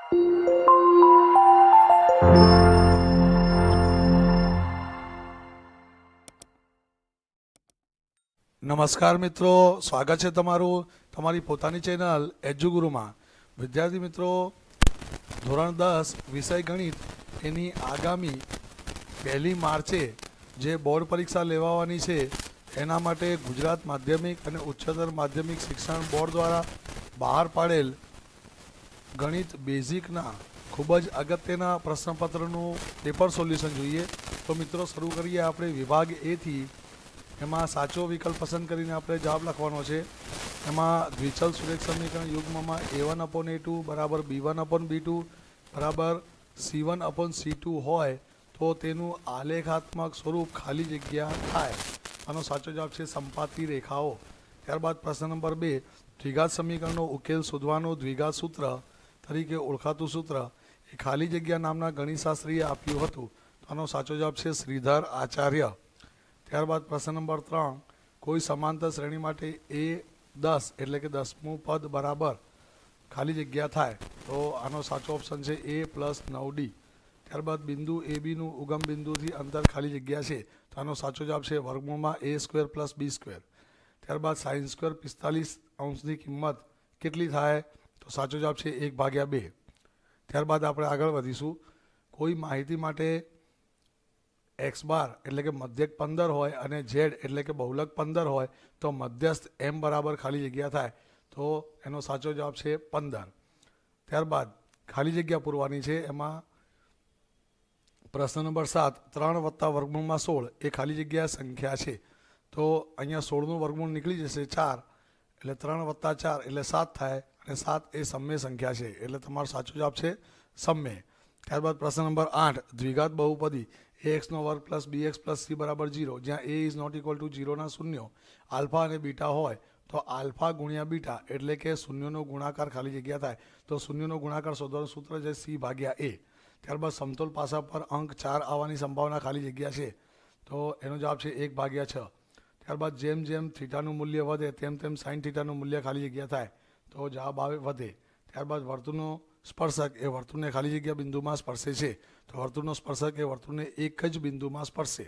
નમસ્કાર મિત્રો, સ્વાગત છે તમારું તમારી પોતાની ચેનલ એજ્યુગુરુમાં। વિદ્યાર્થી મિત્રો, ધોરણ 10 વિષય ગણિત એની આગામી 1 માર્ચે જે બોર્ડ પરીક્ષા લેવાની છે એના માટે ગુજરાત માધ્યમિક અને ઉચ્ચતર માધ્યમિક શિક્ષણ બોર્ડ દ્વારા બહાર પાડેલ ગણિત બેઝિકના ખૂબ જ અગત્યના પ્રશ્નપત્રનું પેપર સોલ્યુશન જોઈએ। તો મિત્રો શરૂ કરીએ આપણે વિભાગ એ થી। એમાં સાચો વિકલ્પ પસંદ કરીને આપણે જવાબ લખવાનો છે। એમાં દ્વિચલ સુરેખ સમીકરણ યુગ્મમાં a1/a2 બરાબર b1/b2 બરાબર c1/c2 હોય તો તેનું આલેખાત્મક સ્વરૂપ ખાલી જગ્યા થાય। આનો સાચો જવાબ છે સંપાતી રેખાઓ। ત્યારબાદ પ્રશ્ન નંબર 2, દ્વિઘાત સમીકરણનો ઉકેલ શોધવાનું દ્વિઘાત સૂત્ર તરીકે ઓળખાતું સૂત્ર એ ખાલી જગ્યા નામના ગણિતશાસ્ત્રીએ આપ્યું હતું। તો આનો સાચો જવાબ છે શ્રીધર આચાર્ય। ત્યારબાદ પ્રશ્ન નંબર 3, કોઈ સમાંતર શ્રેણી માટે a10 એટલે કે 10મું પદ બરાબર ખાલી જગ્યા થાય તો આનો સાચો ઓપ્શન છે a+9d। ત્યારબાદ બિંદુ ABનું ઉગમ બિંદુથી અંતર ખાલી જગ્યા છે તો આનો સાચો જવાબ છે વર્ગમૂળમાં a² + b²। ત્યારબાદ sin² 45° કિંમત કેટલી થાય તો સાચો જવાબ છે 1/2। ત્યારબાદ આપણે આગળ વધીશું। કોઈ માહિતી માટે x બાર એટલે કે મધ્યક 15 હોય અને z એટલે કે બહુલક 15 હોય તો મધ્યસ્થ m બરાબર ખાલી જગ્યા થાય તો એનો સાચો જવાબ છે 15। ત્યારબાદ ખાલી જગ્યા પૂરવાની છે। એમાં પ્રશ્ન નંબર 7, 3 + વર્ગમૂળમાં 16 એ ખાલી જગ્યા સંખ્યા છે તો અહીંયા 16નું વર્ગમૂળ નીકળી જશે 4 એટલે 3 + 4 એટલે 7 થાય અને 7 એ સમય સંખ્યા છે એટલે તમારો સાચો જવાબ છે સમય। ત્યારબાદ પ્રશ્ન નંબર 8, દ્વિઘાત બહુપદી ax² + bx + c બરાબર 0 જ્યાં a is not equal to 0ના શૂન્યો આલ્ફા અને બીટા હોય તો આલ્ફા ગુણ્યા બીટા એટલે કે શૂન્યનો ગુણાકાર ખાલી જગ્યા થાય તો શૂન્યનો ગુણાકાર શોધવાનું સૂત્ર છે c/a। ત્યારબાદ સમતોલ પાસા પર અંક 4 આવવાની સંભાવના ખાલી જગ્યા છે તો એનો જવાબ છે 1/6। ત્યારબાદ જેમ જેમ થીટાનું મૂલ્ય વધે તેમ તેમ સાઇન થીટાનું મૂલ્ય ખાલી જગ્યા થાય તો જવાબ આવે વધે। ત્યારબાદ વર્તુળનો સ્પર્શક એ વર્તુળને ખાલી જગ્યા બિંદુમાં સ્પર્શે છે તો વર્તુળનો સ્પર્શક એ વર્તુળને એક જ બિંદુમાં સ્પર્શે।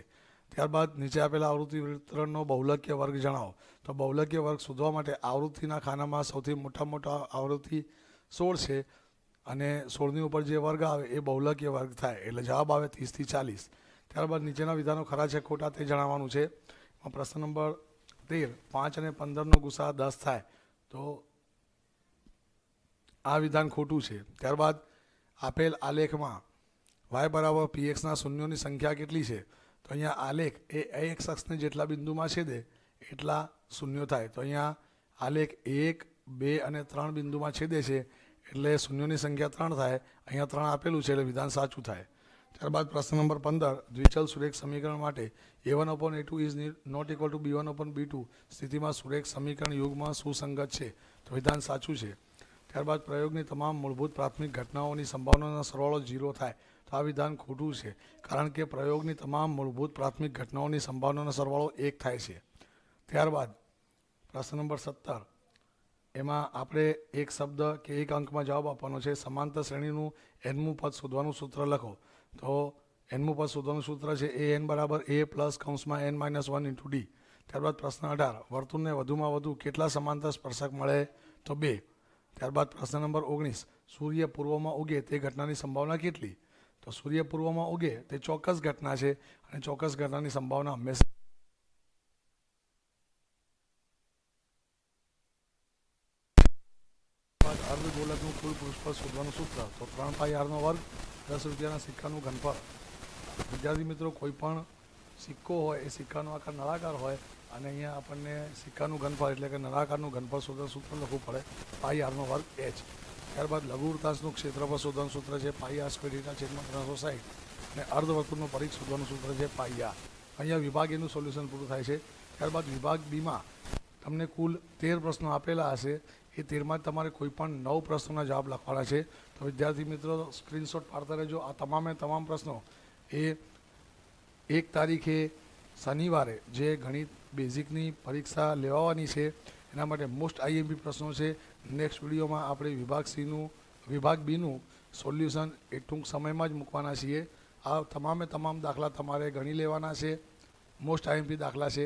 ત્યારબાદ નીચે આપેલા આવૃત્તિ વિતરણનો બહુલકીય વર્ગ જણાવો તો બહુલકીય વર્ગ શોધવા માટે આવૃત્તિના ખાનામાં સૌથી મોટા આવૃત્તિ 16 છે અને 16ની ઉપર જે વર્ગ આવે એ બહુલકીય વર્ગ થાય એટલે જવાબ આવે 30 થી 40। ત્યારબાદ નીચેના વિધાનો ખરા છે ખોટા તે જણાવવાનું છે। પ્રશ્ન નંબર 13, 5 અને 15નો ગુસા 10 થાય તો આ વિધાન ખોટું છે। ત્યારબાદ આપેલ આલેખમાં y બરાબર pxના શૂન્યોની સંખ્યા કેટલી છે તો અહીંયા આલેખ એ x અક્ષને જેટલા બિંદુમાં છેદે એટલા શૂન્યો થાય તો અહીંયા આલેખ 1, 2 અને 3 બિંદુમાં છેદે છે એટલે શૂન્યોની સંખ્યા 3 થાય। અહીંયા 3 આપેલું છે એટલે વિધાન સાચું થાય। ત્યારબાદ પ્રશ્ન નંબર 15, દ્વિચલ સુરેખ સમીકરણ માટે a1/a2 is not equal two b1/b2 સ્થિતિમાં સુરેખ સમીકરણ યુગમાં સુસંગત છે તો વિધાન સાચું છે। ત્યારબાદ પ્રયોગની તમામ મૂળભૂત પ્રાથમિક ઘટનાઓની સંભાવનાનો સરવાળો 0 થાય તો આ વિધાન ખોટું છે કારણ કે પ્રયોગની તમામ મૂળભૂત પ્રાથમિક ઘટનાઓની સંભાવનાનો સરવાળો 1 થાય છે। ત્યારબાદ પ્રશ્ન નંબર 17, એમાં આપણે એક શબ્દ કે એક અંકમાં જવાબ આપવાનો છે। સમાંતર શ્રેણીનું nમું પદ શોધવાનું સૂત્ર લખો તો nમું પદ શોધવાનું સૂત્ર છે an બરાબર a + n - 1 × d। ત્યારબાદ પ્રશ્ન 18, વર્તુળને વધુમાં વધુ કેટલા સમાંતર સ્પર્શક મળે તો 2। ત્યારબાદ પ્રશ્ન નંબર 19, સૂર્ય પૂર્વમાં ઉગે તે ઘટનાની સંભાવના કેટલી તો સૂર્ય પૂર્વમાં ઉગે તે ચોક્કસ ઘટના છે અને ચોક્કસ ઘટનાની સંભાવના હંમેશા અર્ધગોલકનું કુલ પૃષ્ઠફળ શોધવાનું સૂત્ર તો 3πr² 10 રૂપિયાના સિક્કાનું ઘનફળ। વિદ્યાર્થી મિત્રો, કોઈ પણ સિક્કો હોય એ સિક્કાનો આકાર નળાકાર હોય અને અહીંયા આપણને સિક્કાનું ઘનફળ એટલે કે નળાકારનું ઘનફળ શોધવાનું સૂત્ર લખવું પડે πr² h। ત્યારબાદ લઘુ વૃત્તાંશનું ક્ષેત્રફળ શોધવાનું સૂત્ર છે πr²θ/360 અને અર્ધવર્તુળનું પરિઘ શોધવાનું સૂત્ર છે πr। અહીંયા વિભાગ એનું સોલ્યુશન પૂરું થાય છે। ત્યારબાદ વિભાગ બીમાં તમને કુલ 13 પ્રશ્નો આપેલા હશે એ 13માં તમારે કોઈ પણ 9 પ્રશ્નોના જવાબ લખવાના છે તો વિદ્યાર્થી મિત્રો સ્ક્રીનશોટ પાડતા રહેજો। આ તમામે તમામ પ્રશ્નો એ 1 તારીખે શનિવારે જે ગણિત બેઝિકની પરીક્ષા લેવાની છે એના માટે મોસ્ટ IMP પ્રશ્નો છે। નેક્સ્ટ વિડીયોમાં આપણે વિભાગ બીનું સોલ્યુશન એ ટૂંક સમયમાં જ મૂકવાના છીએ. આ તમામે તમામ દાખલા તમારે ગણી લેવાના છે. મોસ્ટ આઈએમપી દાખલા છે.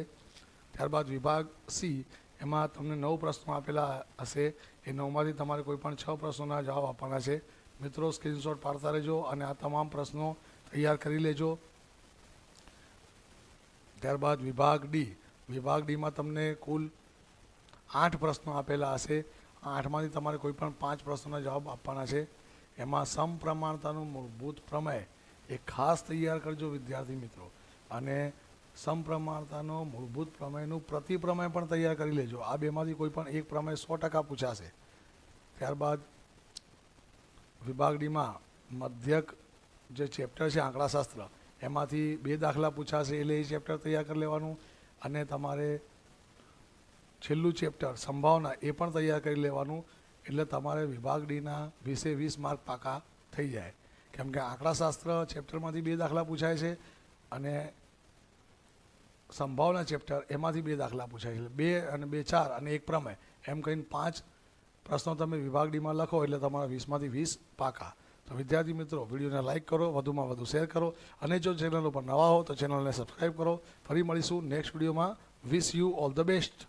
ત્યારબાદ વિભાગ સી, એમાં તમને 9 પ્રશ્નો આપેલા હશે. એ 9માંથી તમારે કોઈ પણ 6 પ્રશ્નોના જવાબ આપવાના છે. મિત્રો સ્ક્રીનશોટ પાડતા રહેજો અને આ તમામ પ્રશ્નો તૈયાર કરી લેજો. ત્યારબાદ વિભાગ ડી, વિભાગ ડીમાં તમને કુલ 8 પ્રશ્નો આપેલા હશે. 8માંથી તમારે કોઈ પણ 5 પ્રશ્નોના જવાબ આપવાના છે. એમાં સમપ્રમાણતાનું મૂળભૂત પ્રમેય એ ખાસ તૈયાર કરજો વિદ્યાર્થી મિત્રો. અને સમપ્રમાણતાનો મૂળભૂત પ્રમેયનું પ્રતિપ્રમેય પણ તૈયાર કરી લેજો. આ બેમાંથી કોઈ પણ એક પ્રમેય 100% પૂછાશે. ત્યારબાદ વિભાગ ડીમાં મધ્યક જે ચેપ્ટર છે આંકડાશાસ્ત્ર, એમાંથી 2 દાખલા પૂછાશે, એટલે એ ચેપ્ટર તૈયાર કરી લેવાનું. અને તમારે છેલ્લું ચેપ્ટર સંભાવના એ પણ તૈયાર કરી લેવાનું. એટલે તમારે વિભાગ ડીના 20 માર્ક પાકા થઈ જાય. કેમ કે આંકડાશાસ્ત્ર ચેપ્ટરમાંથી 2 દાખલા પૂછાય છે અને સંભાવના ચેપ્ટર એમાંથી 2 દાખલા પૂછાય છે. 2 અને 2 4 અને 1 પ્રમેય એમ કહીને 5 પ્રશ્નો તમે વિભાગ ડીમાં લખો એટલે તમારા 20માંથી 20 પાકા. તો વિદ્યાર્થી મિત્રો, વિડીયોને લાઇક કરો, વધુમાં વધુ શેર કરો અને જો ચેનલ ઉપર નવા હો તો ચેનલને સબસ્ક્રાઈબ કરો. ફરી મળીશું નેક્સ્ટ વિડીયોમાં. Wish you all the best.